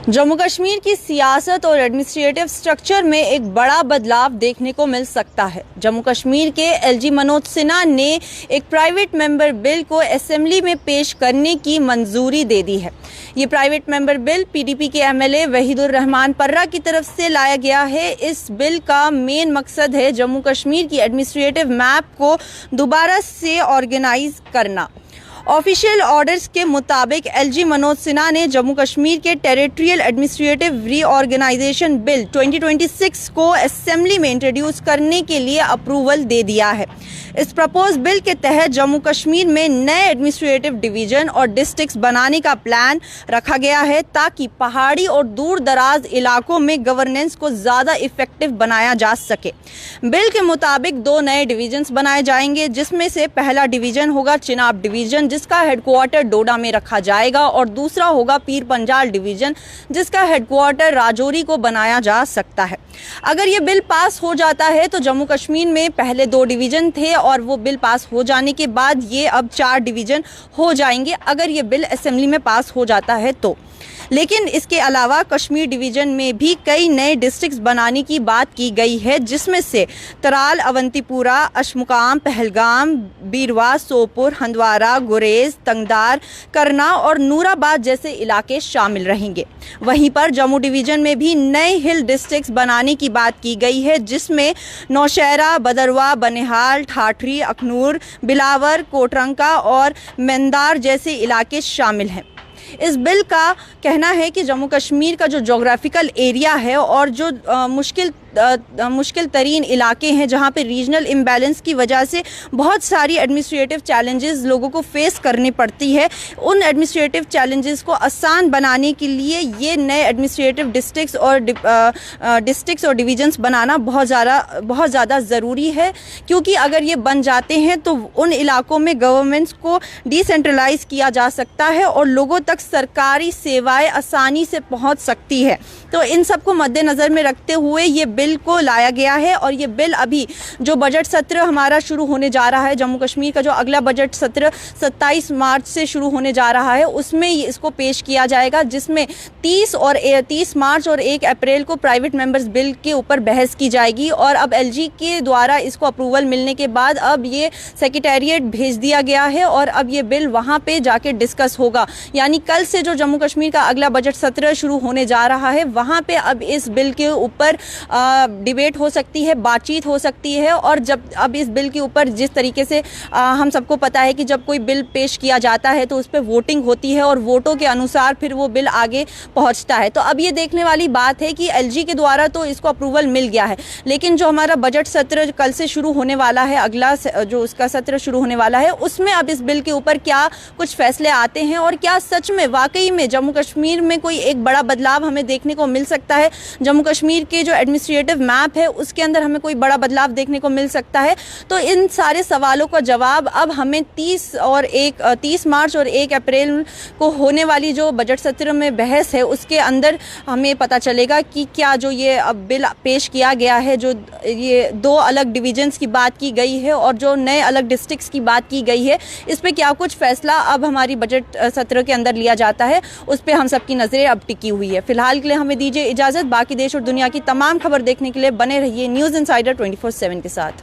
जम्मू कश्मीर की सियासत और एडमिनिस्ट्रेटिव स्ट्रक्चर में एक बड़ा बदलाव देखने को मिल सकता है। जम्मू कश्मीर के एलजी मनोज सिन्हा ने एक प्राइवेट मेंबर बिल को असेंबली में पेश करने की मंजूरी दे दी है। ये प्राइवेट मेंबर बिल पीडीपी के एमएलए वहीदुर रहमान पर्रा की तरफ से लाया गया है। इस बिल का मेन मकसद है जम्मू कश्मीर की एडमिनिस्ट्रेटिव मैप को दोबारा से ऑर्गेनाइज करना। ऑफिशियल ऑर्डर्स के मुताबिक एलजी मनोज सिन्हा ने जम्मू कश्मीर के टेरिटोरियल एडमिनिस्ट्रेटिव रीऑर्गेनाइजेशन बिल 2026 को असेंबली में इंट्रोड्यूस करने के लिए अप्रूवल दे दिया है। इस प्रपोज बिल के तहत जम्मू कश्मीर में नए एडमिनिस्ट्रेटिव डिवीजन और डिस्ट्रिक्ट्स बनाने का प्लान रखा गया है ताकि पहाड़ी और दूर दराज इलाकों में गवर्नेंस को ज़्यादा इफेक्टिव बनाया जा सके। बिल के मुताबिक 2 नए डिवीजन्स बनाए जाएंगे, जिसमें से पहला डिवीजन होगा चिनाब डिवीजन, जिसका हेडक्वार्टर डोडा में रखा जाएगा, और दूसरा होगा पीर पंजाल डिवीजन, जिसका हेडक्वार्टर राजौरी को बनाया जा सकता है। अगर ये बिल पास हो जाता है तो जम्मू कश्मीर में पहले 2 डिवीजन थे और वो बिल पास हो जाने के बाद ये अब 4 डिवीजन हो जाएंगे अगर ये बिल असेंबली में पास हो जाता है तो। लेकिन इसके अलावा कश्मीर डिवीजन में भी कई नए डिस्ट्रिक्ट्स बनाने की बात की गई है, जिसमें से तराल, अवंतीपुरा, अशमुकाम, पहलगाम, बीरवा, सोपुर, हंदवारा, गुरेज, तंगदार, करना और नूराबाद जैसे इलाके शामिल रहेंगे। वहीं पर जम्मू डिवीजन में भी नए हिल डिस्ट्रिक्ट्स बनाने की बात की गई है, जिसमें नौशहरा, बदरवा, बनिहाल, ठाठरी, अखनूर, बिलावर, कोटरंका और मेंदार जैसे इलाके शामिल हैं। इस बिल का कहना है कि जम्मू कश्मीर का जो जोग्राफिकल एरिया है और जो मुश्किल तरीन इलाके हैं जहां पे रीजनल इम्बैलेंस की वजह से बहुत सारी एडमिनिस्ट्रेटिव चैलेंजेस लोगों को फेस करनी पड़ती है, उन एडमिनिस्ट्रेटिव चैलेंजेस को आसान बनाने के लिए ये नए एडमिनिस्ट्रेटिव डिस्ट्रिक्ट्स और डिवीजन्स बनाना बहुत ज़्यादा ज़रूरी है, क्योंकि अगर ये बन जाते हैं तो उन इलाकों में गवर्नमेंट्स को डिसेंट्रलाइज किया जा सकता है और लोगों तक सरकारी सेवाएं आसानी से पहुंच सकती है। तो इन सबको मद्देनज़र में रखते हुए ये बिल को लाया गया है और ये बिल अभी जो बजट सत्र हमारा शुरू होने जा रहा है, जम्मू कश्मीर का जो अगला बजट सत्र 27 मार्च से शुरू होने जा रहा है, उसमें इसको पेश किया जाएगा, जिसमें 30 मार्च और 1 अप्रैल को प्राइवेट मेंबर्स बिल के ऊपर बहस की जाएगी। और अब एलजी के द्वारा इसको अप्रूवल मिलने के बाद अब ये सेक्रेटेरिएट भेज दिया गया है और अब ये बिल वहाँ पे जाके डिस्कस होगा। यानी कल से जो जम्मू कश्मीर का अगला बजट सत्र शुरू होने जा रहा है, वहाँ पे अब इस बिल के ऊपर डिबेट हो सकती है, बातचीत हो सकती है। और जब अब इस बिल के ऊपर जिस तरीके से हम सबको पता है कि जब कोई बिल पेश किया जाता है तो उस पर वोटिंग होती है और वोटों के अनुसार फिर वो बिल आगे पहुंचता है। तो अब ये देखने वाली बात है कि एलजी के द्वारा तो इसको अप्रूवल मिल गया है, लेकिन जो हमारा बजट सत्र कल से शुरू होने वाला है, अगला जो उसका सत्र शुरू होने वाला है, उसमें अब इस बिल के ऊपर क्या कुछ फैसले आते हैं और क्या सच में वाकई में जम्मू कश्मीर में कोई एक बड़ा बदलाव हमें देखने को मिल सकता है। जम्मू कश्मीर के जो एडमिनिस्ट्रेटिव मैप है उसके अंदर हमें कोई बड़ा बदलाव देखने को मिल सकता है। तो इन सारे सवालों का जवाब अब हमें 30 मार्च और 1 अप्रैल को होने वाली जो बजट सत्र में बहस है उसके अंदर हमें पता चलेगा कि क्या जो ये अब बिल पेश किया गया है, जो ये 2 अलग डिवीजन्स की बात की गई है और जो नए अलग डिस्ट्रिक्ट्स की बात की गई है, इस पे क्या कुछ फैसला अब हमारी बजट सत्र के अंदर लिया जाता है, उस पर हम सबकी नज़रें अब टिकी हुई है। फिलहाल के लिए हमें दीजिए इजाज़त। बाकी देश और दुनिया की तमाम खबर देखने के लिए बने रहिए न्यूज़ इनसाइडर 24/7 के साथ।